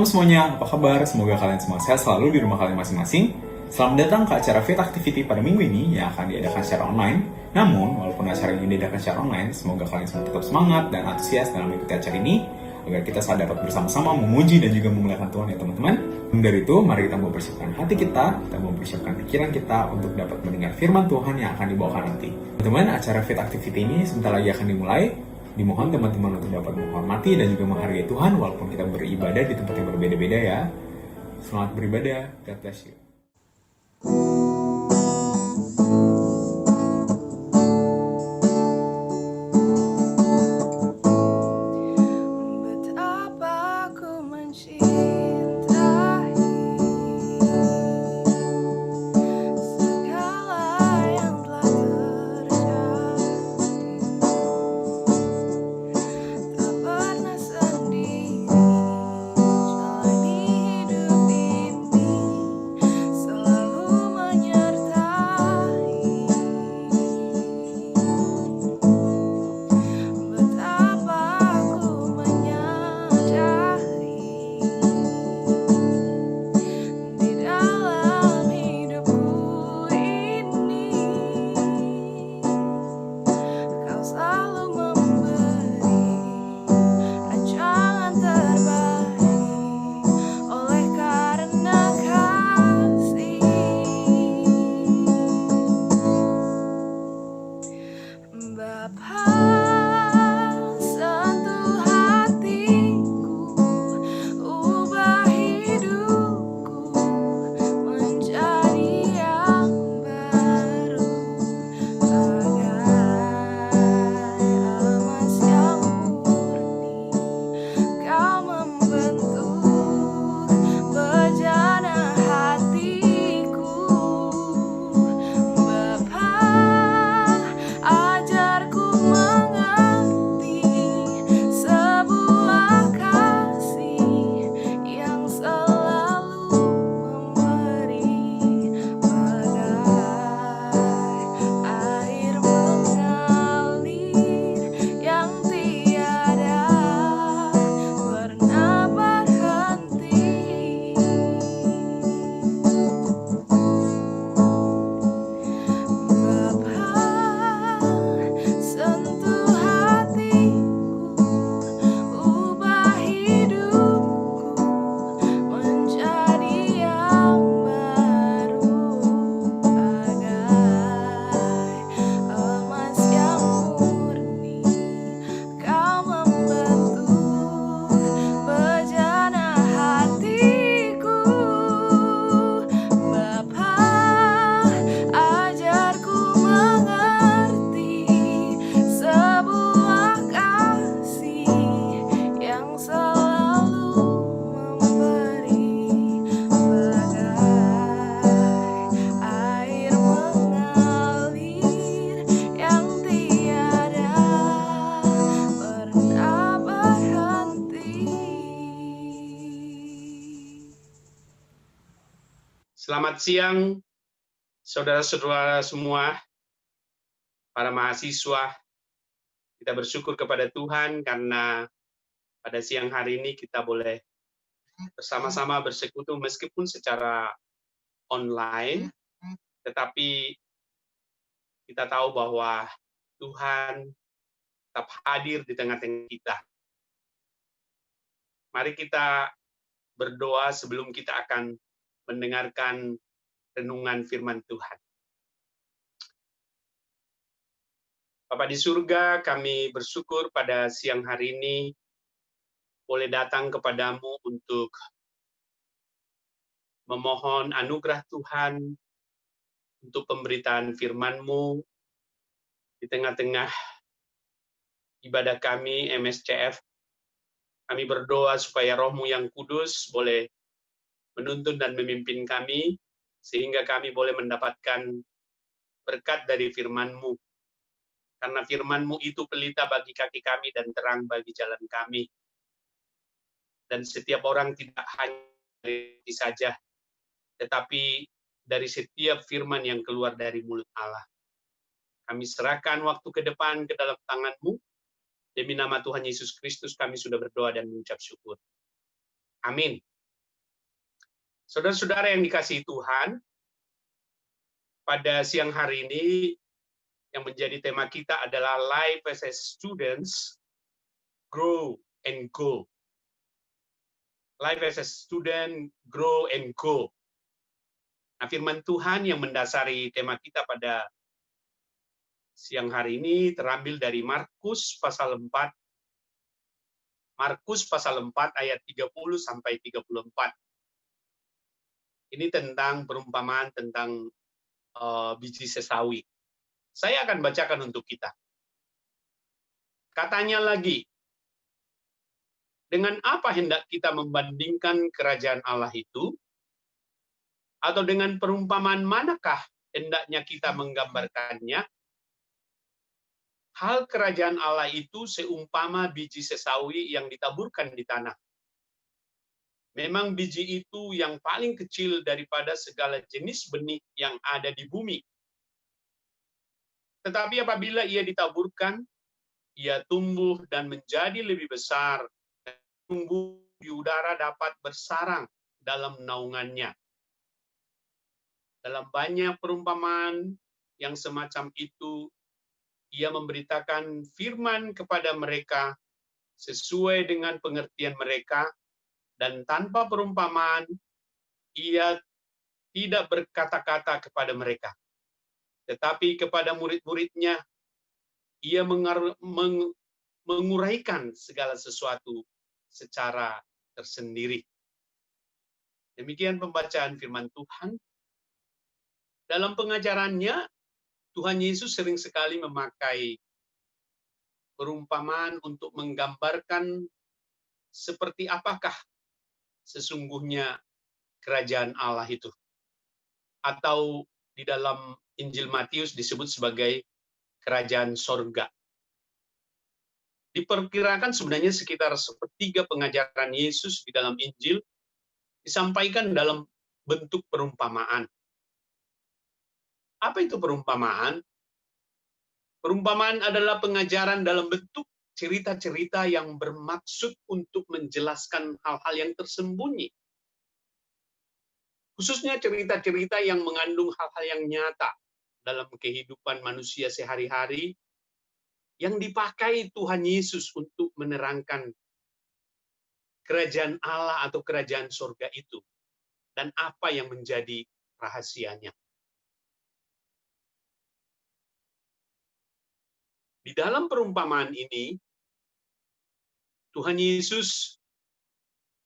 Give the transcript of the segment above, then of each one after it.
Halo semuanya, apa kabar? Semoga kalian semua sehat selalu di rumah kalian masing-masing. Selamat datang ke acara Fit Activity pada minggu ini yang akan diadakan secara online. Namun, walaupun acara ini diadakan secara online, semoga kalian semua tetap semangat dan antusias dalam mengikuti acara ini agar kita dapat bersama-sama memuji dan juga memuliakan Tuhan ya teman-teman. Dari itu, mari kita mempersiapkan hati kita mempersiapkan pikiran kita untuk dapat mendengar firman Tuhan yang akan dibawakan nanti. Teman-teman, acara Fit Activity ini sebentar lagi akan dimulai. Dimohon teman-teman untuk dapat menghormati dan juga menghargai Tuhan walaupun kita beribadah di tempat yang berbeda-beda ya. Selamat beribadah. God bless you. Betapa ku mencintai segala yang telah terjadi. Tak pernah sendiri jalani hidup ini, selalu menyertai. Betapa ku menyadari di dalam hidupku ini, Kau selalu memberi rancangan terbaik oleh karena kasih. Bapa, sentuh hatiku, ubah hidupku menjadi yang baru, bagai emas yang murni. Kau membentuk bejana hatiku. Bapa, ajarku mengerti sebuah kasih yang selalu memberi, bagai air mengalir yang tiada pernah berhenti. Bapa, sentuh hatiku, ubah hidupku menjadi yang baru, bagai emas yang murni. Kau membentuk bejana hatiku. Bapa, ajarku mengerti sebuah kasih yang selalu memberi, bagai air mengalir yang tiada pernah berhenti. Selamat siang, saudara-saudara semua, para mahasiswa. Kita bersyukur kepada Tuhan karena pada siang hari ini kita boleh bersama-sama bersekutu meskipun secara online, tetapi kita tahu bahwa Tuhan tetap hadir di tengah-tengah kita. Mari kita berdoa sebelum kita akan mendengarkan renungan firman Tuhan. Bapa di surga, kami bersyukur pada siang hari ini boleh datang kepadamu untuk memohon anugerah Tuhan untuk pemberitaan firman-Mu di tengah-tengah ibadah kami MSCF. Kami berdoa supaya Roh-Mu yang kudus boleh menuntun dan memimpin kami, sehingga kami boleh mendapatkan berkat dari firman-Mu. Karena firman-Mu itu pelita bagi kaki kami dan terang bagi jalan kami. Dan setiap orang tidak hanya dari saja, tetapi dari setiap firman yang keluar dari mulut Allah. Kami serahkan waktu ke depan ke dalam tangan-Mu. Demi nama Tuhan Yesus Kristus kami sudah berdoa dan mengucap syukur. Amin. Saudara-saudara yang dikasihi Tuhan, pada siang hari ini yang menjadi tema kita adalah Life as a Students, Grow and Go. Life as a Student, Grow and Go. Nah, firman Tuhan yang mendasari tema kita pada siang hari ini terambil dari Markus pasal 4. Markus pasal 4 ayat 30 sampai 34. Ini tentang perumpamaan tentang biji sesawi. Saya akan bacakan untuk kita. Katanya lagi, dengan apa hendak kita membandingkan kerajaan Allah itu? Atau dengan perumpamaan manakah hendaknya kita menggambarkannya? Hal kerajaan Allah itu seumpama biji sesawi yang ditaburkan di tanah. Memang biji itu yang paling kecil daripada segala jenis benih yang ada di bumi. Tetapi apabila ia ditaburkan, ia tumbuh dan menjadi lebih besar, dan tumbuh di udara dapat bersarang dalam naungannya. Dalam banyak perumpamaan yang semacam itu, ia memberitakan firman kepada mereka sesuai dengan pengertian mereka, dan tanpa perumpamaan, ia tidak berkata-kata kepada mereka. Tetapi kepada murid-muridnya, ia menguraikan segala sesuatu secara tersendiri. Demikian pembacaan firman Tuhan. Dalam pengajarannya, Tuhan Yesus sering sekali memakai perumpamaan untuk menggambarkan seperti apakah sesungguhnya kerajaan Allah itu. Atau di dalam Injil Matius disebut sebagai kerajaan sorga. Diperkirakan sebenarnya sekitar sepertiga pengajaran Yesus di dalam Injil disampaikan dalam bentuk perumpamaan. Apa itu perumpamaan? Perumpamaan adalah pengajaran dalam bentuk cerita-cerita yang bermaksud untuk menjelaskan hal-hal yang tersembunyi. Khususnya cerita-cerita yang mengandung hal-hal yang nyata dalam kehidupan manusia sehari-hari yang dipakai Tuhan Yesus untuk menerangkan kerajaan Allah atau kerajaan sorga itu dan apa yang menjadi rahasianya. Di dalam perumpamaan ini, Tuhan Yesus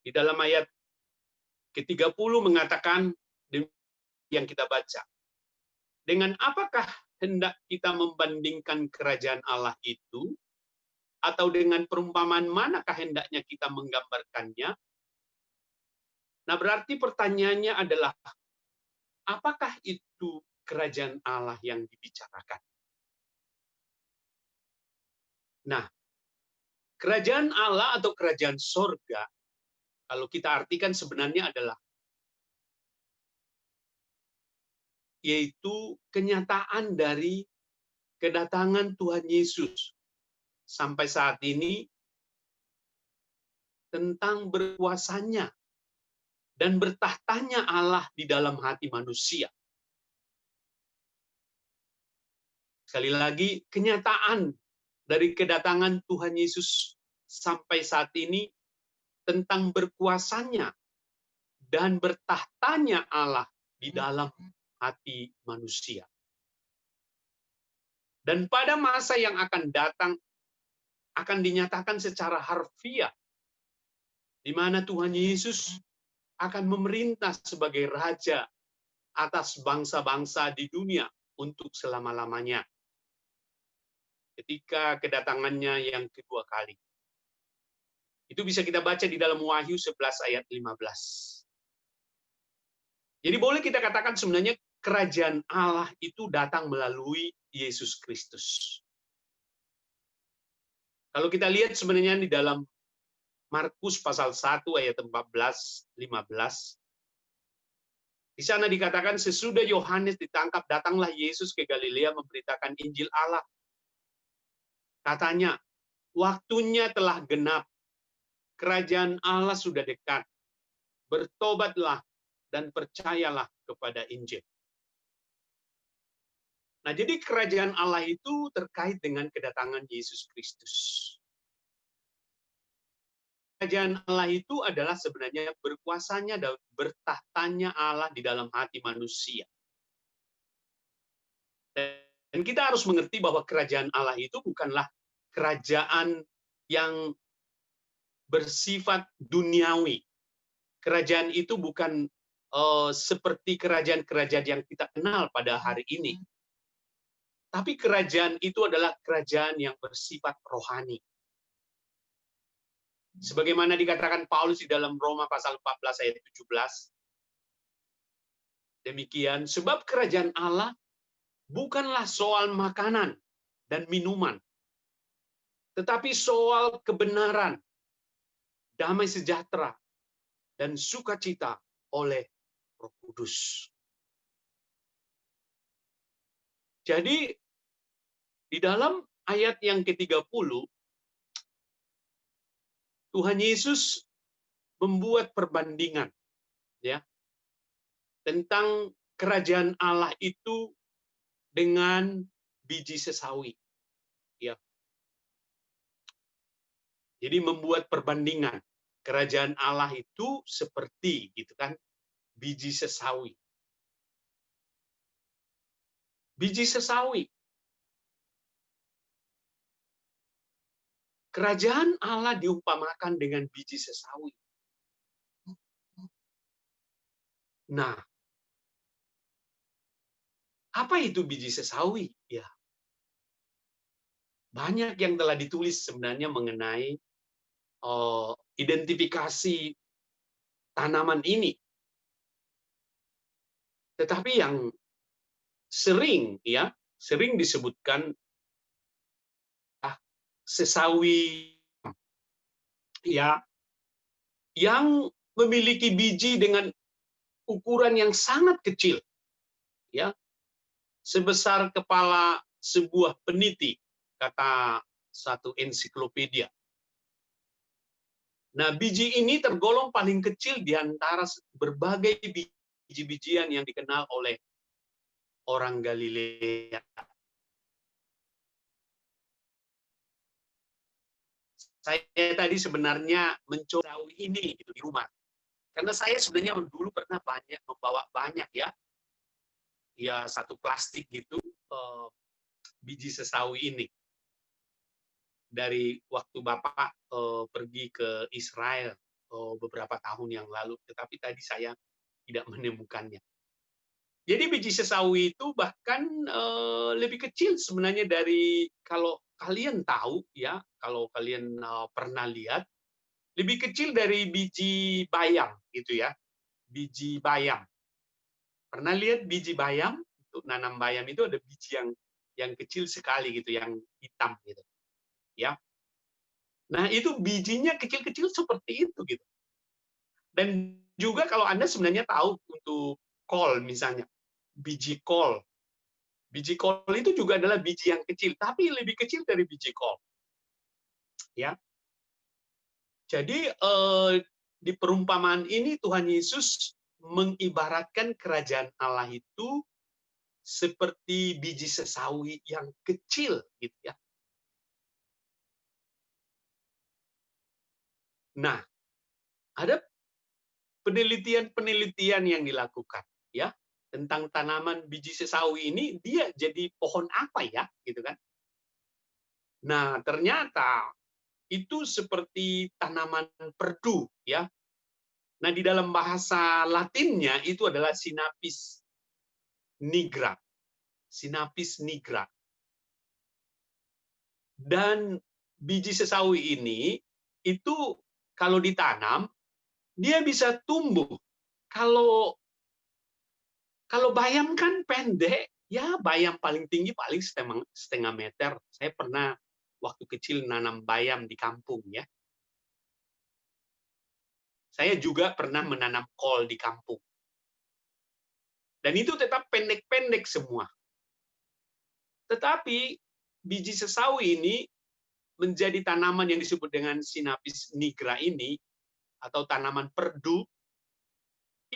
di dalam ayat ke-30 mengatakan yang kita baca. Dengan apakah hendak kita membandingkan kerajaan Allah itu? Atau dengan perumpamaan manakah hendaknya kita menggambarkannya? Nah, berarti pertanyaannya adalah, apakah itu kerajaan Allah yang dibicarakan? Nah, kerajaan Allah atau kerajaan sorga, kalau kita artikan sebenarnya adalah yaitu kenyataan dari kedatangan Tuhan Yesus sampai saat ini tentang berkuasanya dan bertahtanya Allah di dalam hati manusia. Sekali lagi, kenyataan dari kedatangan Tuhan Yesus sampai saat ini tentang berkuasanya dan bertahtanya Allah di dalam hati manusia. Dan pada masa yang akan datang akan dinyatakan secara harfiah di mana Tuhan Yesus akan memerintah sebagai raja atas bangsa-bangsa di dunia untuk selama-lamanya. Ketika kedatangannya yang kedua kali. Itu bisa kita baca di dalam Wahyu 11 ayat 15. Jadi boleh kita katakan sebenarnya kerajaan Allah itu datang melalui Yesus Kristus. Kalau kita lihat sebenarnya di dalam Markus pasal 1 ayat 14-15, di sana dikatakan sesudah Yohanes ditangkap, datanglah Yesus ke Galilea memberitakan Injil Allah. Katanya, waktunya telah genap, kerajaan Allah sudah dekat. Bertobatlah dan percayalah kepada Injil. Nah, jadi kerajaan Allah itu terkait dengan kedatangan Yesus Kristus. Kerajaan Allah itu adalah sebenarnya berkuasanya dan bertahtanya Allah di dalam hati manusia. Dan kita harus mengerti bahwa kerajaan Allah itu bukanlah kerajaan yang bersifat duniawi. Kerajaan itu bukan seperti kerajaan-kerajaan yang kita kenal pada hari ini. Tapi kerajaan itu adalah kerajaan yang bersifat rohani. Sebagaimana dikatakan Paulus di dalam Roma pasal 14 ayat 17. Demikian, sebab kerajaan Allah bukanlah soal makanan dan minuman, tetapi soal kebenaran, damai sejahtera, dan sukacita oleh Roh Kudus. Jadi, di dalam ayat yang ke-30, Tuhan Yesus membuat perbandingan ya tentang kerajaan Allah itu dengan biji sesawi. Ya. Jadi membuat perbandingan. Kerajaan Allah itu seperti gitu kan, biji sesawi. Biji sesawi. Kerajaan Allah diumpamakan dengan biji sesawi. Nah, apa itu biji sesawi? Ya, banyak yang telah ditulis sebenarnya mengenai identifikasi tanaman ini. Tetapi yang sering disebutkan sesawi ya yang memiliki biji dengan ukuran yang sangat kecil ya, sebesar kepala sebuah peniti, kata satu ensiklopedia. Nah, biji ini tergolong paling kecil di antara berbagai biji-bijian yang dikenal oleh orang Galilea. Saya tadi sebenarnya mencoba ini gitu, di rumah. Karena saya sebenarnya dulu pernah membawa banyak ya satu plastik gitu biji sesawi ini. Dari waktu Bapak pergi ke Israel beberapa tahun yang lalu, tetapi tadi saya tidak menemukannya. Jadi biji sesawi itu bahkan lebih kecil sebenarnya dari, kalau kalian tahu ya, kalau kalian pernah lihat, lebih kecil dari biji bayam gitu ya. Biji bayam. Pernah lihat biji bayam? Untuk nanam bayam itu ada biji yang kecil sekali gitu, yang hitam gitu. Ya. Nah, itu bijinya kecil-kecil seperti itu gitu. Dan juga kalau Anda sebenarnya tahu untuk kol misalnya, biji kol. Biji kol itu juga adalah biji yang kecil, tapi lebih kecil dari biji kol. Ya. Jadi di perumpamaan ini Tuhan Yesus mengibaratkan kerajaan Allah itu seperti biji sesawi yang kecil gitu ya. Nah, ada penelitian-penelitian yang dilakukan ya tentang tanaman biji sesawi ini, dia jadi pohon apa ya gitu kan. Nah, ternyata itu seperti tanaman perdu ya. Nah, di dalam bahasa Latinnya itu adalah Sinapis nigra. Sinapis nigra. Dan biji sesawi ini itu kalau ditanam dia bisa tumbuh. Kalau bayam kan pendek, ya bayam paling tinggi paling setengah meter. Saya pernah waktu kecil nanam bayam di kampung ya. Saya juga pernah menanam kol di kampung. Dan itu tetap pendek-pendek semua. Tetapi biji sesawi ini menjadi tanaman yang disebut dengan Sinapis nigra ini, atau tanaman perdu,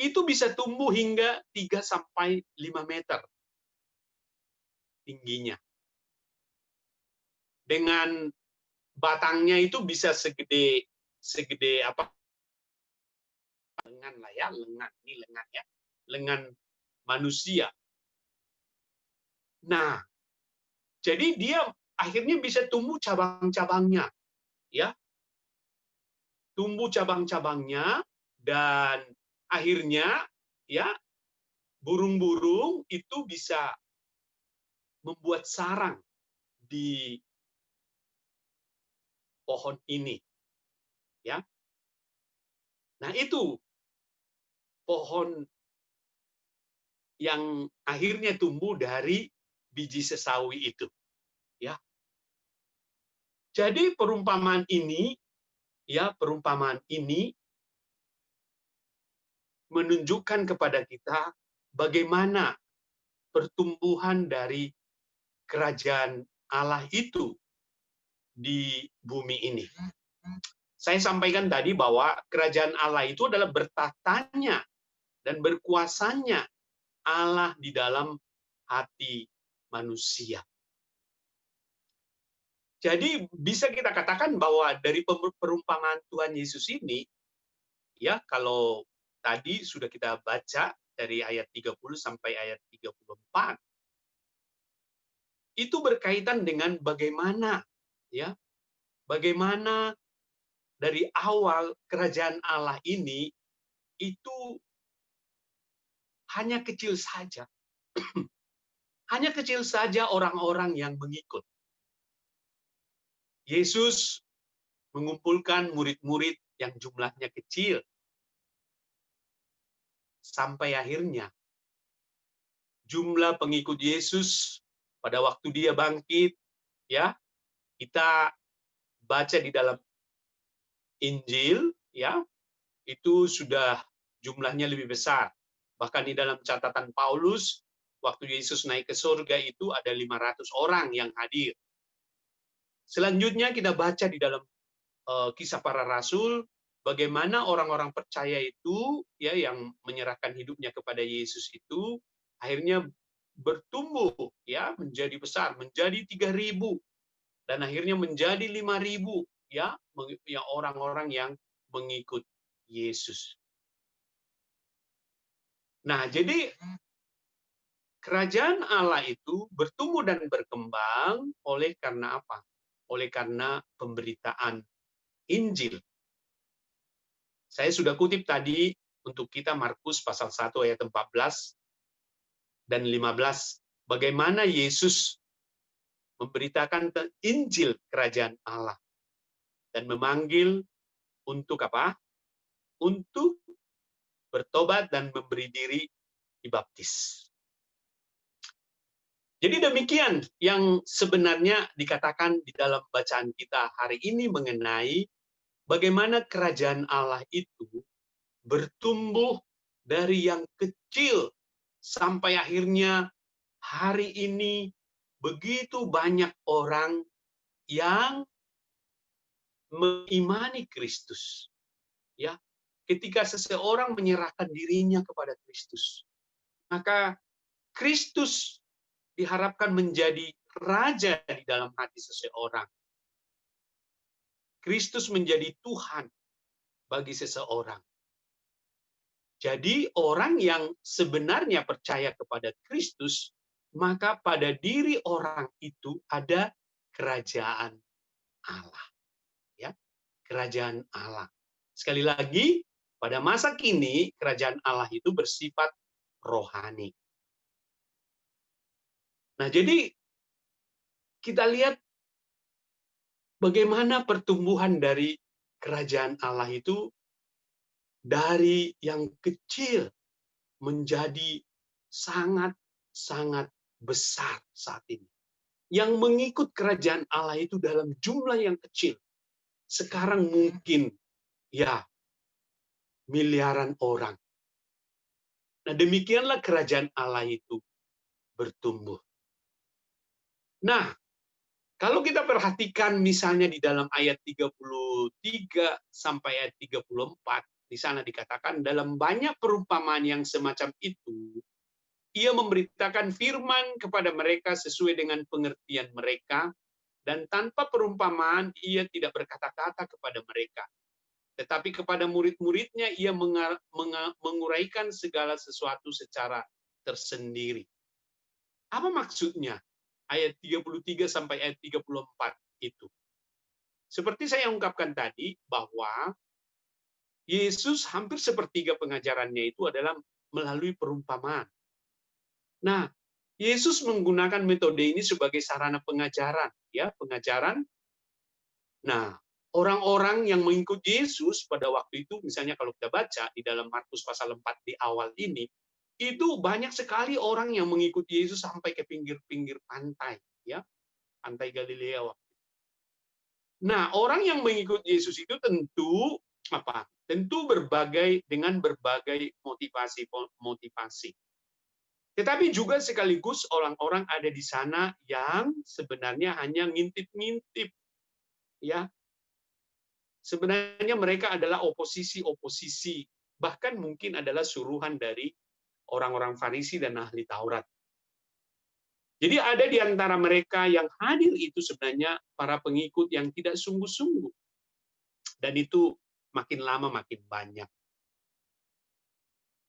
itu bisa tumbuh hingga 3 sampai 5 meter tingginya. Dengan batangnya itu bisa segede apa? Lengan lah ya, lengan. Ini lengan ya. Lengan manusia. Nah, jadi dia akhirnya bisa tumbuh cabang-cabangnya, ya. Tumbuh cabang-cabangnya dan akhirnya ya burung-burung itu bisa membuat sarang di pohon ini, ya. Nah, itu pohon yang akhirnya tumbuh dari biji sesawi itu, ya. Jadi perumpamaan ini menunjukkan kepada kita bagaimana pertumbuhan dari kerajaan Allah itu di bumi ini. Saya sampaikan tadi bahwa kerajaan Allah itu adalah bertatanya dan berkuasanya Allah di dalam hati manusia. Jadi bisa kita katakan bahwa dari perumpamaan Tuhan Yesus ini, ya kalau tadi sudah kita baca dari ayat 30 sampai ayat 34, itu berkaitan dengan bagaimana dari awal kerajaan Allah ini itu hanya kecil saja. Hanya kecil saja orang-orang yang mengikut. Yesus mengumpulkan murid-murid yang jumlahnya kecil. Sampai akhirnya jumlah pengikut Yesus pada waktu dia bangkit, ya, kita baca di dalam Injil, ya, itu sudah jumlahnya lebih besar. Bahkan di dalam catatan Paulus, waktu Yesus naik ke surga itu ada 500 orang yang hadir. Selanjutnya kita baca di dalam Kisah Para Rasul, bagaimana orang-orang percaya itu, ya, yang menyerahkan hidupnya kepada Yesus itu, akhirnya bertumbuh, ya, menjadi besar, menjadi 3.000 dan akhirnya menjadi 5.000, ya, orang-orang yang mengikut Yesus. Nah, jadi kerajaan Allah itu bertumbuh dan berkembang oleh karena apa? Oleh karena pemberitaan Injil. Saya sudah kutip tadi untuk kita Markus pasal 1 ayat 14 dan 15. Bagaimana Yesus memberitakan Injil kerajaan Allah dan memanggil untuk apa? Untuk bertobat dan memberi diri dibaptis. Jadi demikian yang sebenarnya dikatakan di dalam bacaan kita hari ini mengenai bagaimana kerajaan Allah itu bertumbuh dari yang kecil sampai akhirnya hari ini begitu banyak orang yang mengimani Kristus. Ya, ketika seseorang menyerahkan dirinya kepada Kristus, maka Kristus diharapkan menjadi raja di dalam hati seseorang. Kristus menjadi Tuhan bagi seseorang. Jadi orang yang sebenarnya percaya kepada Kristus, maka pada diri orang itu ada kerajaan Allah. Ya, kerajaan Allah. Sekali lagi, pada masa kini kerajaan Allah itu bersifat rohani. Nah, jadi kita lihat bagaimana pertumbuhan dari kerajaan Allah itu dari yang kecil menjadi sangat-sangat besar saat ini. Yang mengikut kerajaan Allah itu dalam jumlah yang kecil. Sekarang mungkin ya miliaran orang. Nah, demikianlah kerajaan Allah itu bertumbuh. Nah, kalau kita perhatikan misalnya di dalam ayat 33 sampai ayat 34, di sana dikatakan dalam banyak perumpamaan yang semacam itu, ia memberitakan firman kepada mereka sesuai dengan pengertian mereka, dan tanpa perumpamaan ia tidak berkata-kata kepada mereka. Tetapi kepada murid-muridnya ia menguraikan segala sesuatu secara tersendiri. Apa maksudnya? Ayat 33 sampai ayat 34 itu. Seperti saya ungkapkan tadi, bahwa Yesus hampir sepertiga pengajarannya itu adalah melalui perumpamaan. Nah, Yesus menggunakan metode ini sebagai sarana pengajaran, ya, pengajaran. Nah, orang-orang yang mengikuti Yesus pada waktu itu, misalnya kalau kita baca di dalam Markus pasal 4 di awal ini, itu banyak sekali orang yang mengikuti Yesus sampai ke pinggir-pinggir pantai, ya, pantai Galilea. Nah, orang yang mengikuti Yesus itu tentu apa? Tentu dengan berbagai motivasi. Tetapi juga sekaligus orang-orang ada di sana yang sebenarnya hanya ngintip-ngintip, ya. Sebenarnya mereka adalah oposisi, bahkan mungkin adalah suruhan dari orang-orang Farisi dan ahli Taurat. Jadi ada di antara mereka yang hadir itu sebenarnya para pengikut yang tidak sungguh-sungguh. Dan itu makin lama makin banyak.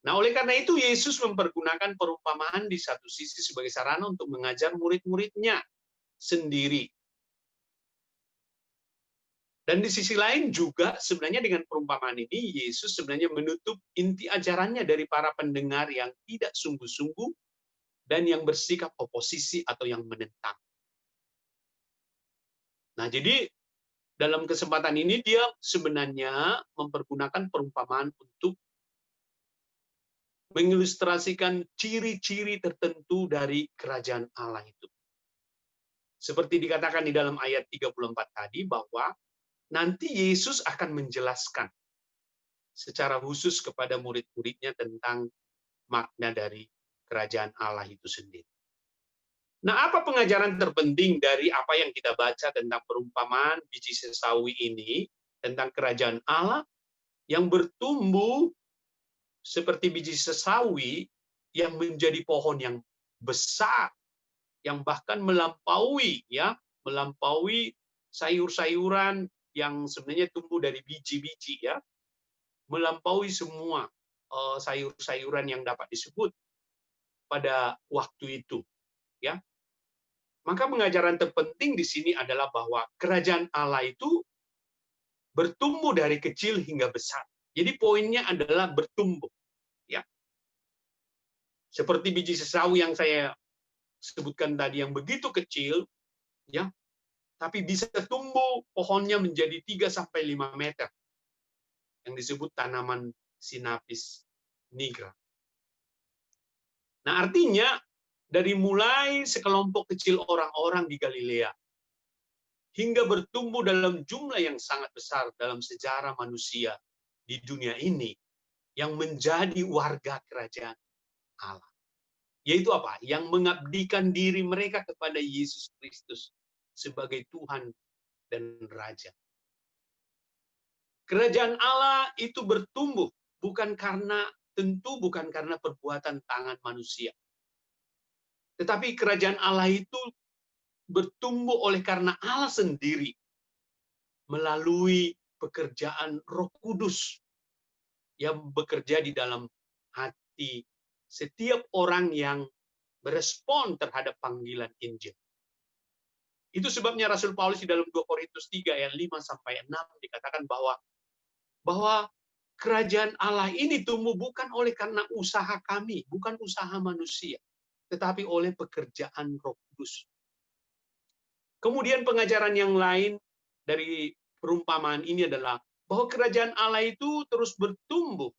Nah, oleh karena itu Yesus mempergunakan perumpamaan di satu sisi sebagai sarana untuk mengajar murid-muridnya sendiri. Dan di sisi lain juga sebenarnya dengan perumpamaan ini Yesus sebenarnya menutup inti ajarannya dari para pendengar yang tidak sungguh-sungguh dan yang bersikap oposisi atau yang menentang. Nah, jadi dalam kesempatan ini dia sebenarnya mempergunakan perumpamaan untuk mengilustrasikan ciri-ciri tertentu dari kerajaan Allah itu. Seperti dikatakan di dalam ayat 34 tadi, bahwa nanti Yesus akan menjelaskan secara khusus kepada murid-muridnya tentang makna dari kerajaan Allah itu sendiri. Nah, apa pengajaran terpenting dari apa yang kita baca tentang perumpamaan biji sesawi ini, tentang kerajaan Allah yang bertumbuh seperti biji sesawi yang menjadi pohon yang besar, yang bahkan melampaui sayur-sayuran yang sebenarnya tumbuh dari biji-biji, ya, melampaui semua sayur-sayuran yang dapat disebut pada waktu itu, ya. Maka pengajaran terpenting di sini adalah bahwa kerajaan Allah itu bertumbuh dari kecil hingga besar. Jadi poinnya adalah bertumbuh, ya. Seperti biji sesawi yang saya sebutkan tadi yang begitu kecil, ya, tapi bisa tumbuh pohonnya menjadi 3-5 meter. Yang disebut tanaman Sinapis nigra. Nah, artinya dari mulai sekelompok kecil orang-orang di Galilea hingga bertumbuh dalam jumlah yang sangat besar dalam sejarah manusia di dunia ini yang menjadi warga kerajaan Allah. Yaitu apa? Yang mengabdikan diri mereka kepada Yesus Kristus sebagai Tuhan dan Raja. Kerajaan Allah itu bertumbuh bukan karena perbuatan tangan manusia. Tetapi kerajaan Allah itu bertumbuh oleh karena Allah sendiri melalui pekerjaan Roh Kudus yang bekerja di dalam hati setiap orang yang berespon terhadap panggilan Injil. Itu sebabnya Rasul Paulus di dalam 2 Korintus 3 ayat 5-6 dikatakan bahwa kerajaan Allah ini tumbuh bukan oleh karena usaha kami, bukan usaha manusia, tetapi oleh pekerjaan Roh Kudus. Kemudian pengajaran yang lain dari perumpamaan ini adalah bahwa kerajaan Allah itu terus bertumbuh.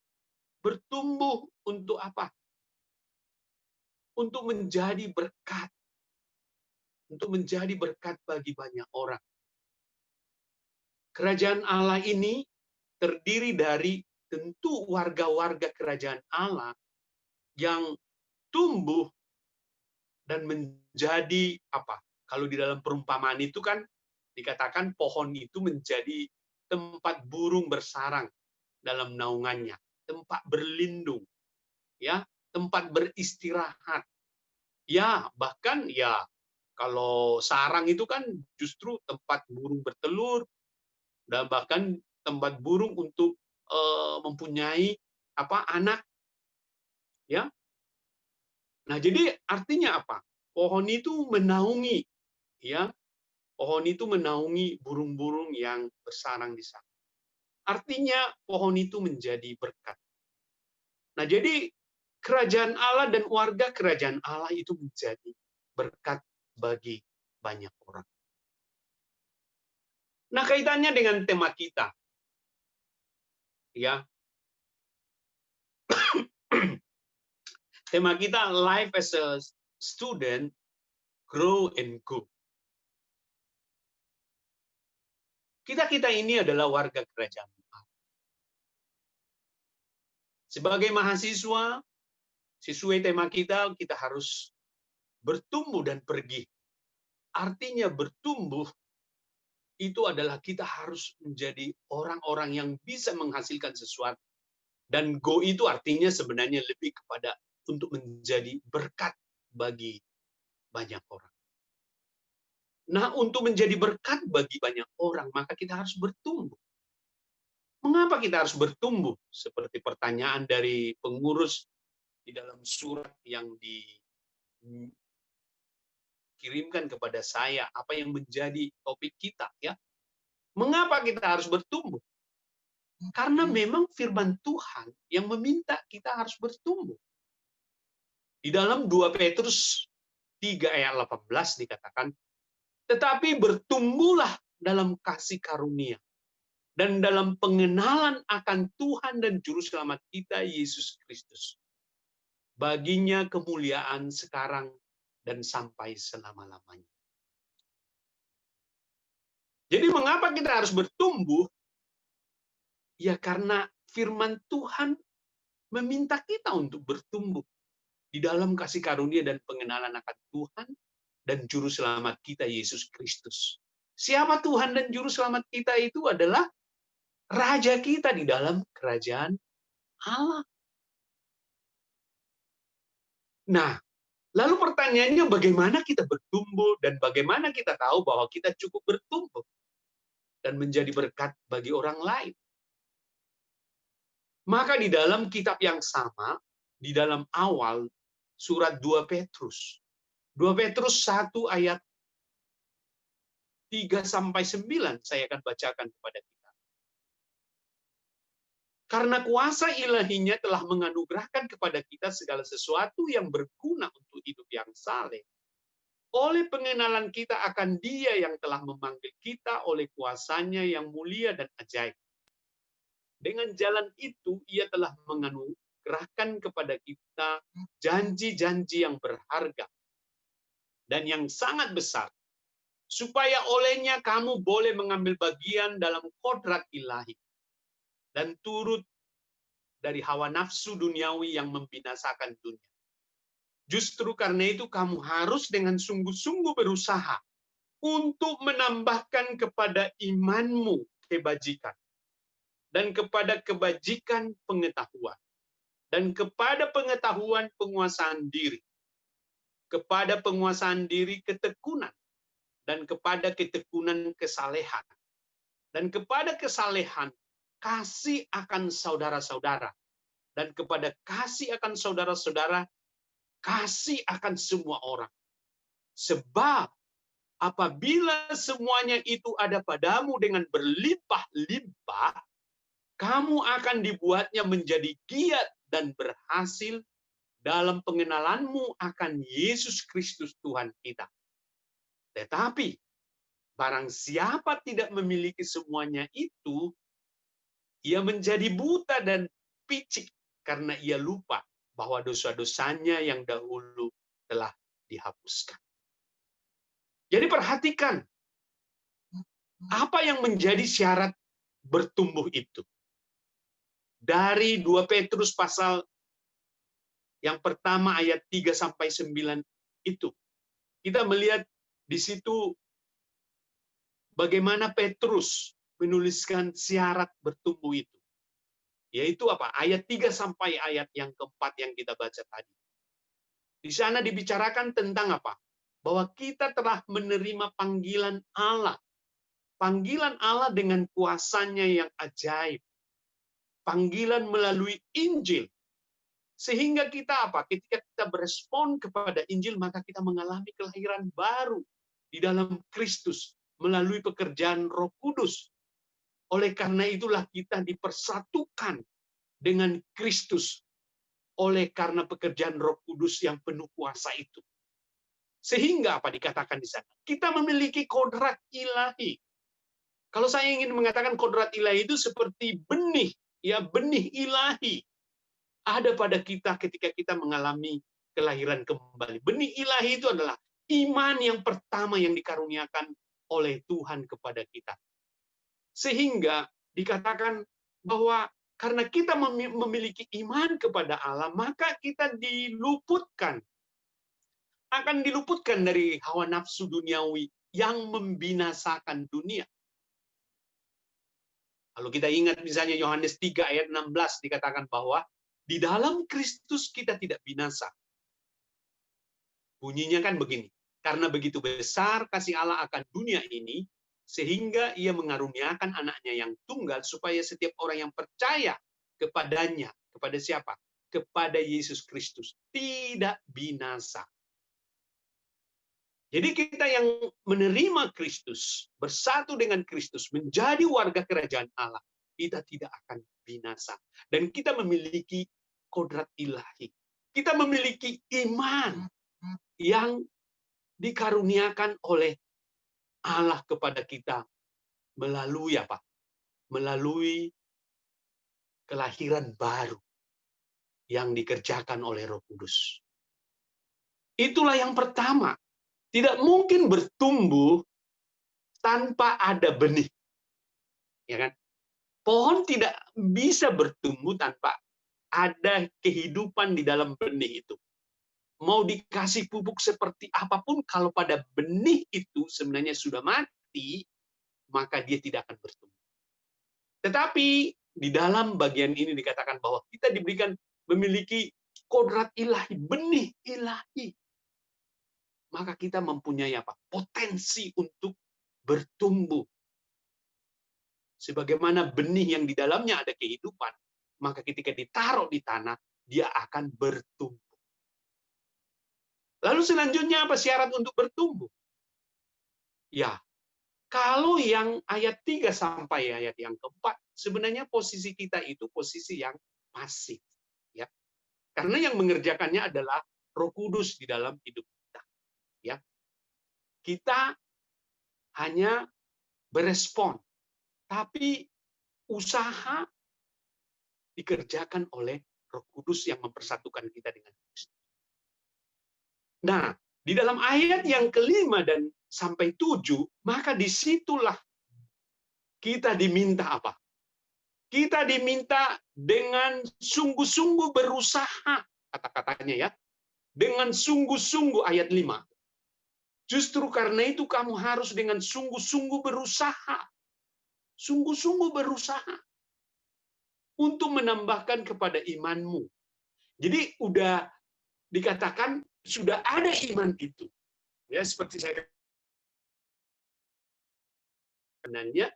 Bertumbuh untuk apa? Untuk menjadi berkat. Untuk menjadi berkat bagi banyak orang. Kerajaan Allah ini terdiri dari tentu warga-warga kerajaan Allah yang tumbuh dan menjadi apa? Kalau di dalam perumpamaan itu kan dikatakan pohon itu menjadi tempat burung bersarang. dalam naungannya, tempat berlindung, ya, tempat beristirahat. Ya, bahkan ya kalau sarang itu kan justru tempat burung bertelur dan bahkan tempat burung untuk mempunyai anak, ya. Nah, jadi artinya apa? Pohon itu menaungi, ya. Pohon itu menaungi burung-burung yang bersarang di sana. Artinya pohon itu menjadi berkat. Nah, jadi kerajaan Allah dan warga kerajaan Allah itu menjadi berkat bagi banyak orang. Nah, kaitannya dengan tema kita, ya. Tema kita life as a student, grow and go. Kita ini adalah warga kerajaan Allah. Sebagai mahasiswa, sesuai tema kita harus bertumbuh dan pergi. Artinya bertumbuh itu adalah kita harus menjadi orang-orang yang bisa menghasilkan sesuatu. Dan go itu artinya sebenarnya lebih kepada untuk menjadi berkat bagi banyak orang. Nah, untuk menjadi berkat bagi banyak orang, maka kita harus bertumbuh. Mengapa kita harus bertumbuh? Seperti pertanyaan dari pengurus di dalam surat yang dikirimkan kepada saya, apa yang menjadi topik kita, ya? Mengapa kita harus bertumbuh? Karena memang firman Tuhan yang meminta kita harus bertumbuh. Di dalam 2 Petrus 3 ayat 18 dikatakan, tetapi bertumbuhlah dalam kasih karunia dan dalam pengenalan akan Tuhan dan Juru Selamat kita, Yesus Kristus. Baginya kemuliaan sekarang dan sampai selama-lamanya. Jadi mengapa kita harus bertumbuh? Ya karena firman Tuhan meminta kita untuk bertumbuh di dalam kasih karunia dan pengenalan akan Tuhan dan Juru Selamat kita, Yesus Kristus. Siapa Tuhan dan Juru Selamat kita itu adalah Raja kita di dalam kerajaan Allah. Nah, lalu pertanyaannya bagaimana kita bertumbuh dan bagaimana kita tahu bahwa kita cukup bertumbuh dan menjadi berkat bagi orang lain. Maka di dalam kitab yang sama, di dalam awal surat 2 Petrus 1 ayat 3-9 saya akan bacakan kepada kita. Karena kuasa ilahinya telah menganugerahkan kepada kita segala sesuatu yang berguna untuk hidup yang saleh. Oleh pengenalan kita akan Dia yang telah memanggil kita oleh kuasanya yang mulia dan ajaib. Dengan jalan itu, Ia telah menganugerahkan kepada kita janji-janji yang berharga dan yang sangat besar, supaya olehnya kamu boleh mengambil bagian dalam kodrat ilahi dan turut dari hawa nafsu duniawi yang membinasakan dunia. Justru karena itu kamu harus dengan sungguh-sungguh berusaha untuk menambahkan kepada imanmu kebajikan, dan kepada kebajikan pengetahuan, dan kepada pengetahuan penguasaan diri, kepada penguasaan diri ketekunan, dan kepada ketekunan kesalehan, dan kepada kesalehan kasih akan saudara-saudara, dan kepada kasih akan saudara-saudara kasih akan semua orang. Sebab apabila semuanya itu ada padamu dengan berlimpah-limpah, kamu akan dibuatnya menjadi giat dan berhasil dalam pengenalanmu akan Yesus Kristus Tuhan kita. Tetapi barang siapa tidak memiliki semuanya itu, ia menjadi buta dan picik karena ia lupa bahwa dosa-dosanya yang dahulu telah dihapuskan. Jadi perhatikan, apa yang menjadi syarat bertumbuh itu. Dari 2 Petrus pasal yang pertama ayat 3-9 itu, kita melihat di situ bagaimana Petrus menuliskan syarat bertumbuh itu. Yaitu apa? Ayat 3 sampai ayat yang keempat yang kita baca tadi. Di sana dibicarakan tentang apa? Bahwa kita telah menerima panggilan Allah. Panggilan Allah dengan kuasanya yang ajaib. Panggilan melalui Injil. Sehingga kita apa? Ketika kita berespon kepada Injil, maka kita mengalami kelahiran baru di dalam Kristus melalui pekerjaan Roh Kudus. Oleh karena itulah kita dipersatukan dengan Kristus oleh karena pekerjaan Roh Kudus yang penuh kuasa itu. Sehingga apa dikatakan di sana? Kita memiliki kodrat ilahi. Kalau saya ingin mengatakan kodrat ilahi itu seperti benih, ya benih ilahi ada pada kita ketika kita mengalami kelahiran kembali. Benih ilahi itu adalah iman yang pertama yang dikaruniakan oleh Tuhan kepada kita. Sehingga dikatakan bahwa karena kita memiliki iman kepada Allah, maka kita akan diluputkan dari hawa nafsu duniawi yang membinasakan dunia. Kalau kita ingat misalnya Yohanes 3 ayat 16 dikatakan bahwa di dalam Kristus kita tidak binasa. Bunyinya kan begini. Karena begitu besar kasih Allah akan dunia ini, sehingga ia mengaruniakan anaknya yang tunggal, supaya setiap orang yang percaya kepadanya, kepada siapa? Kepada Yesus Kristus, tidak binasa. Jadi kita yang menerima Kristus, bersatu dengan Kristus, menjadi warga kerajaan Allah, kita tidak akan binasa. Dan kita memiliki kodrat ilahi. Kita memiliki iman yang dikaruniakan oleh Allah kepada kita melalui apa? Melalui kelahiran baru yang dikerjakan oleh Roh Kudus. Itulah yang pertama. Tidak mungkin bertumbuh tanpa ada benih. Ya kan? Pohon tidak bisa bertumbuh tanpa ada kehidupan di dalam benih itu. Mau dikasih pupuk seperti apapun, kalau pada benih itu sebenarnya sudah mati, maka dia tidak akan bertumbuh. Tetapi di dalam bagian ini dikatakan bahwa kita diberikan memiliki kodrat ilahi, benih ilahi. Maka kita mempunyai apa? Potensi untuk bertumbuh. Sebagaimana benih yang di dalamnya ada kehidupan, maka ketika ditaruh di tanah, dia akan bertumbuh. Lalu selanjutnya apa syarat untuk bertumbuh? Ya, kalau yang ayat 3 sampai ayat yang keempat, sebenarnya posisi kita itu posisi yang pasif. Ya. Karena yang mengerjakannya adalah Roh Kudus di dalam hidup kita. Ya. Kita hanya berespon, tapi usaha dikerjakan oleh Roh Kudus yang mempersatukan kita dengan Kristus. Nah, di dalam ayat yang kelima dan sampai 7, maka disitulah kita diminta apa? Kita diminta dengan sungguh-sungguh berusaha, kata-katanya ya, dengan sungguh-sungguh ayat 5. Justru karena itu kamu harus dengan sungguh-sungguh berusaha. Sungguh-sungguh berusaha untuk menambahkan kepada imanmu. Jadi udah dikatakan sudah ada iman itu. Ya, seperti saya sebenarnya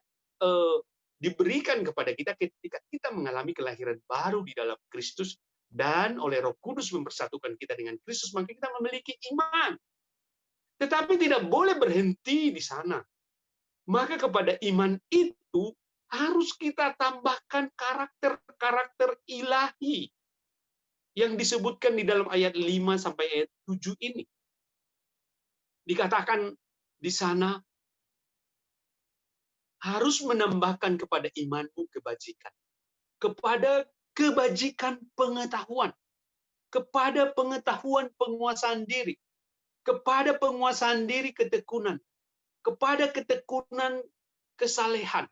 diberikan kepada kita ketika kita mengalami kelahiran baru di dalam Kristus dan oleh Roh Kudus mempersatukan kita dengan Kristus, maka kita memiliki iman. Tetapi tidak boleh berhenti di sana. Maka kepada iman itu harus kita tambahkan karakter-karakter ilahi yang disebutkan di dalam ayat 5 sampai ayat 7 ini. Dikatakan di sana harus menambahkan kepada imanmu kebajikan. Kepada kebajikan pengetahuan. Kepada pengetahuan penguasaan diri. Kepada penguasaan diri ketekunan. Kepada ketekunan kesalehan.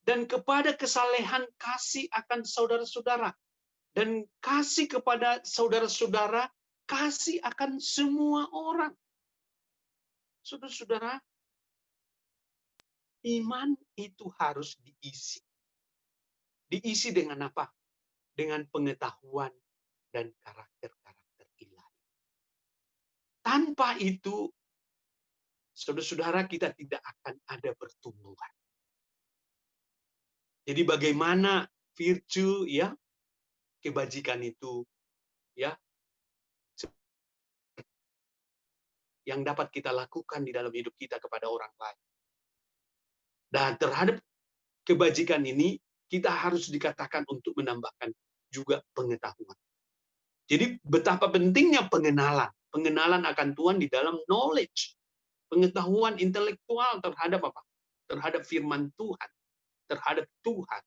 Dan kepada kesalehan kasih akan saudara-saudara. Dan kasih kepada saudara-saudara, kasih akan semua orang. Saudara-saudara, iman itu harus diisi. Diisi dengan apa? dengan pengetahuan dan karakter-karakter ilahi. Tanpa itu, saudara-saudara, kita tidak akan ada pertumbuhan. Jadi bagaimana virtue, ya, kebajikan itu, ya, yang dapat kita lakukan di dalam hidup kita kepada orang lain. Dan terhadap kebajikan ini, kita harus dikatakan untuk menambahkan juga pengetahuan. Jadi betapa pentingnya pengenalan. Pengenalan akan Tuhan di dalam knowledge. Pengetahuan intelektual terhadap apa? Terhadap firman Tuhan. Terhadap Tuhan.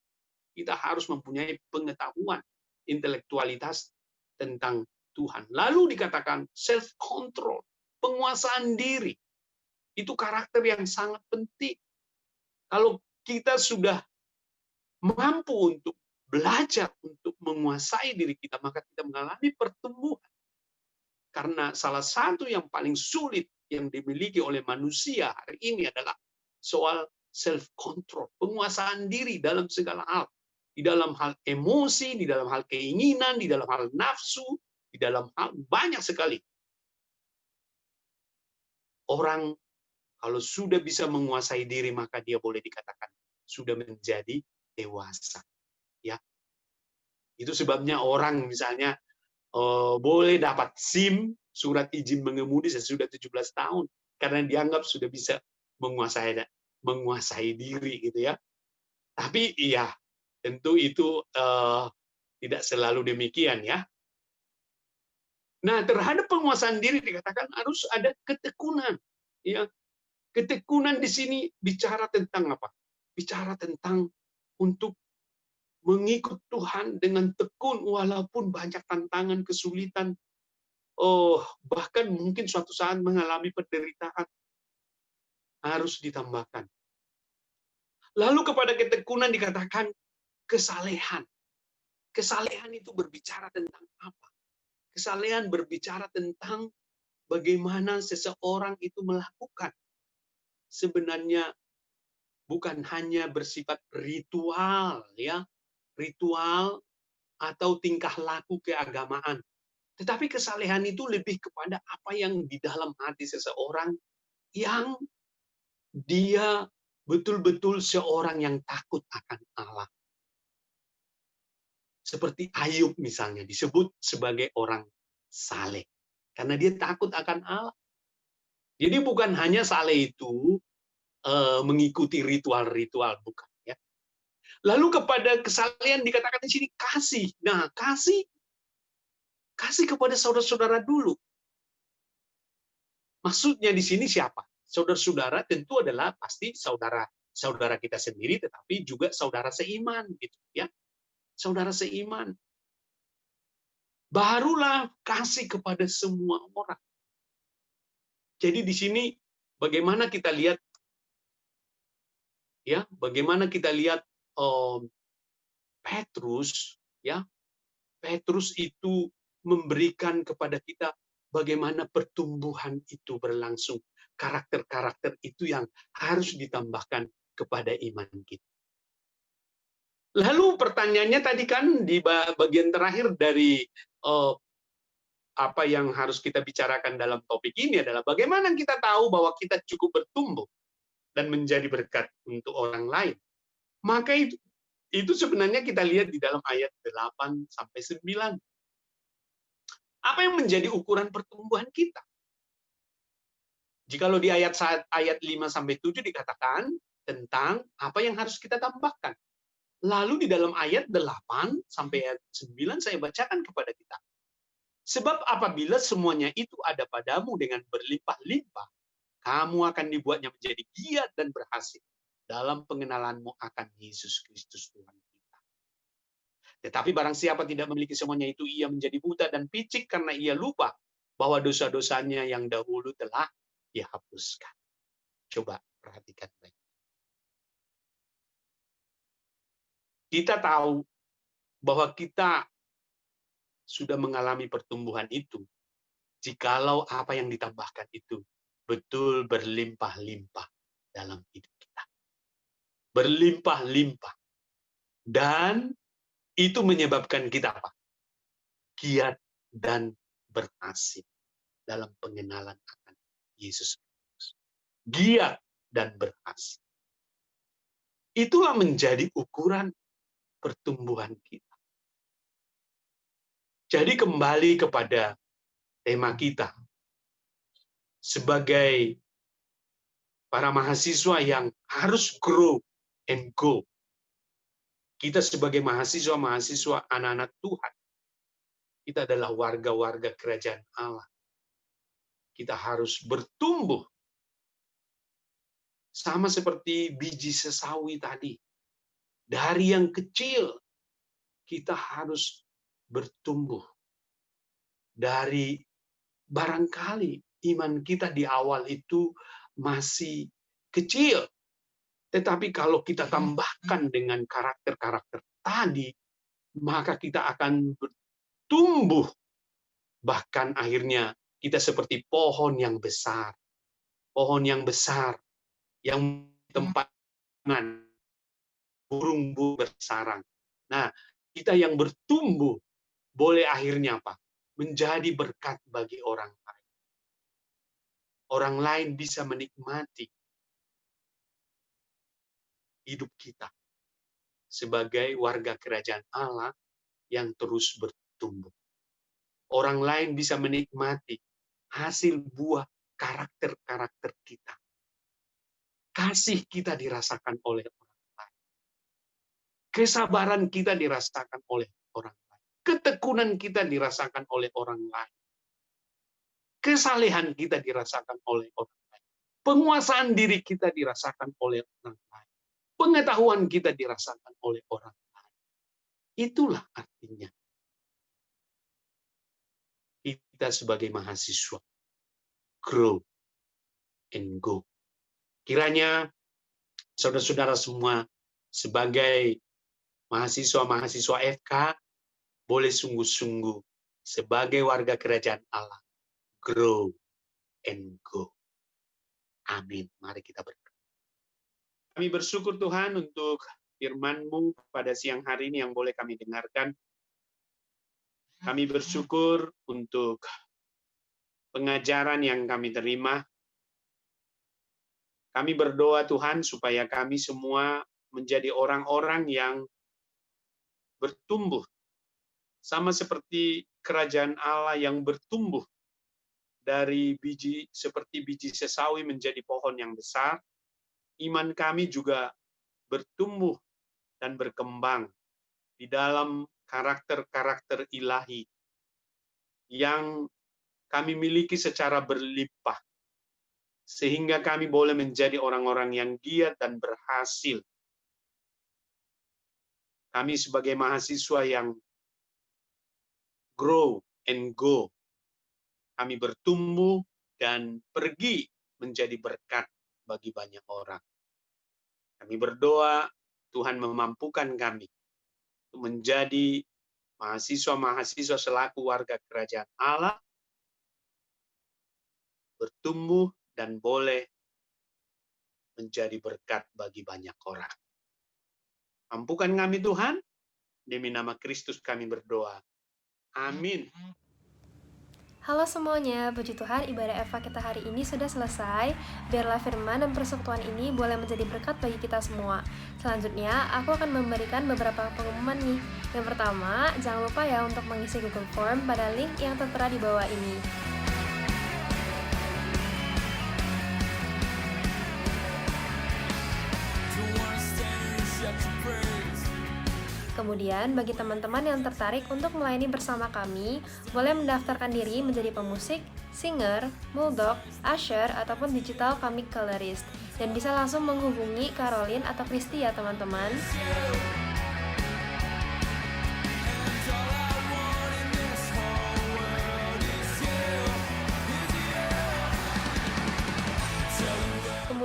Kita harus mempunyai pengetahuan, intelektualitas tentang Tuhan. Lalu dikatakan self-control. Penguasaan diri. Itu karakter yang sangat penting. Kalau kita sudah mampu untuk belajar untuk menguasai diri kita, maka kita mengalami pertumbuhan. Karena salah satu yang paling sulit yang dimiliki oleh manusia hari ini adalah soal self-control, penguasaan diri dalam segala hal. Di dalam hal emosi, di dalam hal keinginan, di dalam hal nafsu, di dalam hal banyak sekali. Orang kalau sudah bisa menguasai diri, maka dia boleh dikatakan sudah menjadi dewasa. Ya, itu sebabnya orang misalnya boleh dapat SIM, surat izin mengemudi sesudah 17 tahun, karena dianggap sudah bisa menguasai diri, gitu ya. Tapi iya, tentu itu tidak selalu demikian, ya. Nah, terhadap penguasaan diri dikatakan harus ada ketekunan, ya. Ketekunan di sini bicara tentang apa? Bicara tentang untuk mengikut Tuhan dengan tekun walaupun banyak tantangan, kesulitan, bahkan mungkin suatu saat mengalami penderitaan, harus ditambahkan. Lalu kepada ketekunan dikatakan kesalehan. Kesalehan itu berbicara tentang apa? Kesalehan berbicara tentang bagaimana seseorang itu melakukan. Sebenarnya bukan hanya bersifat ritual, ya, ritual atau tingkah laku keagamaan. Tetapi kesalehan itu lebih kepada apa yang di dalam hati seseorang, yang dia betul-betul seorang yang takut akan Allah. Seperti Ayub misalnya disebut sebagai orang saleh karena dia takut akan Allah. Jadi bukan hanya saleh itu mengikuti ritual-ritual, bukan, ya. Lalu kepada kesalehan dikatakan di sini kasih. Nah, kasih kepada saudara-saudara dulu. Maksudnya di sini siapa? Saudara-saudara tentu adalah pasti saudara kita sendiri, tetapi juga saudara seiman, gitu, ya. Saudara seiman. Barulah kasih kepada semua orang. Jadi di sini bagaimana kita lihat, ya, bagaimana kita lihat Petrus, ya, Petrus itu memberikan kepada kita bagaimana pertumbuhan itu berlangsung. Karakter-karakter itu yang harus ditambahkan kepada iman kita. Lalu pertanyaannya tadi kan di bagian terakhir dari apa yang harus kita bicarakan dalam topik ini adalah bagaimana kita tahu bahwa kita cukup bertumbuh dan menjadi berkat untuk orang lain. Maka itu sebenarnya kita lihat di dalam ayat 8 sampai 9. Apa yang menjadi ukuran pertumbuhan kita? Jikalau di ayat 5 sampai 7 dikatakan tentang apa yang harus kita tambahkan. Lalu di dalam ayat 8 sampai ayat 9 saya bacakan kepada kita. Sebab apabila semuanya itu ada padamu dengan berlimpah-limpah, kamu akan dibuatnya menjadi giat dan berhasil dalam pengenalanmu akan Yesus Kristus Tuhan kita. Tetapi barang siapa tidak memiliki semuanya itu, ia menjadi buta dan picik karena ia lupa bahwa dosa-dosanya yang dahulu telah dihapuskan. Coba perhatikan baik. Kita tahu bahwa kita sudah mengalami pertumbuhan itu jikalau apa yang ditambahkan itu betul berlimpah-limpah dalam hidup kita. Berlimpah-limpah. Dan Itu menyebabkan kita apa? Giat dan berhasil dalam pengenalan akan Yesus Kristus. Giat dan berhasil. Itulah menjadi ukuran pertumbuhan kita. Jadi kembali kepada tema kita. Sebagai para mahasiswa yang harus grow and go. Kita sebagai mahasiswa-mahasiswa anak-anak Tuhan. Kita adalah warga-warga kerajaan Allah. Kita harus bertumbuh. Sama seperti biji sesawi tadi. Dari yang kecil, kita harus bertumbuh. Dari barangkali iman kita di awal itu masih kecil. Tetapi kalau kita tambahkan dengan karakter-karakter tadi, maka kita akan bertumbuh. Bahkan akhirnya kita seperti pohon yang besar. Pohon yang besar yang tempat burung-burung bersarang. Nah, kita yang bertumbuh boleh akhirnya apa? Menjadi berkat bagi orang lain. Orang lain bisa menikmati hidup kita sebagai warga kerajaan Allah yang terus bertumbuh. Orang lain bisa menikmati hasil buah karakter-karakter kita. Kasih kita dirasakan oleh orang lain. Kesabaran kita dirasakan oleh orang lain. Ketekunan kita dirasakan oleh orang lain. Kesalehan kita dirasakan oleh orang lain. Penguasaan diri kita dirasakan oleh orang lain. Pengetahuan kita dirasakan oleh orang lain. Itulah artinya kita sebagai mahasiswa grow and go. Kiranya saudara-saudara semua sebagai mahasiswa-mahasiswa FK boleh sungguh-sungguh sebagai warga kerajaan Allah grow and go. Amin. Mari kita berdoa. Kami bersyukur Tuhan untuk firman-Mu pada siang hari ini yang boleh kami dengarkan. Kami bersyukur untuk pengajaran yang kami terima. Kami berdoa Tuhan supaya kami semua menjadi orang-orang yang bertumbuh. Sama seperti kerajaan Allah yang bertumbuh dari biji seperti biji sesawi menjadi pohon yang besar. Iman kami juga bertumbuh dan berkembang di dalam karakter-karakter ilahi yang kami miliki secara berlimpah. Sehingga kami boleh menjadi orang-orang yang giat dan berhasil. Kami sebagai mahasiswa yang grow and go. Kami bertumbuh dan pergi menjadi berkat bagi banyak orang. Kami berdoa Tuhan memampukan kami untuk menjadi mahasiswa-mahasiswa selaku warga kerajaan Allah, bertumbuh dan boleh menjadi berkat bagi banyak orang. Mampukan kami Tuhan, demi nama Kristus kami berdoa. Amin. Halo semuanya, puji Tuhan ibadah Eva kita hari ini sudah selesai. Biarlah firman dan persekutuan ini boleh menjadi berkat bagi kita semua. Selanjutnya, aku akan memberikan beberapa pengumuman nih. Yang pertama, jangan lupa ya untuk mengisi Google Form pada link yang tertera di bawah ini. Kemudian, bagi teman-teman yang tertarik untuk melayani bersama kami, boleh mendaftarkan diri menjadi pemusik, singer, mulldog, usher, ataupun digital comic colorist. Dan bisa langsung menghubungi Caroline atau Christy ya teman-teman.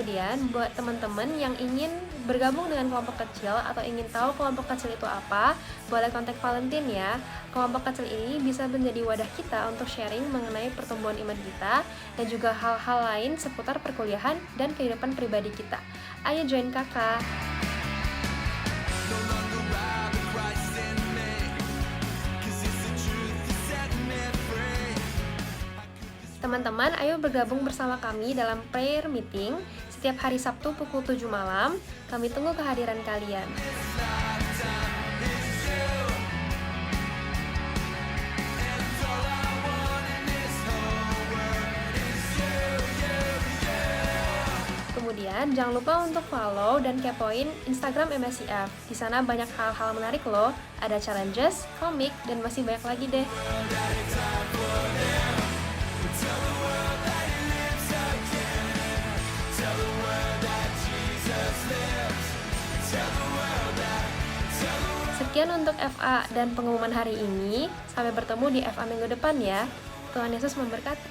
Kemudian, buat teman-teman yang ingin bergabung dengan kelompok kecil atau ingin tahu kelompok kecil itu apa, boleh kontak Valentine ya. Kelompok kecil ini bisa menjadi wadah kita untuk sharing mengenai pertumbuhan iman kita dan juga hal-hal lain seputar perkuliahan dan kehidupan pribadi kita. Ayo join kakak! Teman-teman, ayo bergabung bersama kami dalam prayer meeting setiap hari Sabtu pukul 7 malam. Kami tunggu kehadiran kalian. Kemudian, jangan lupa untuk follow dan kepoin Instagram MSCF. Di sana banyak hal-hal menarik loh. Ada challenges, komik, dan masih banyak lagi deh. Sekian untuk FA dan pengumuman hari ini. Sampai bertemu di FA minggu depan ya. Tuhan Yesus memberkati.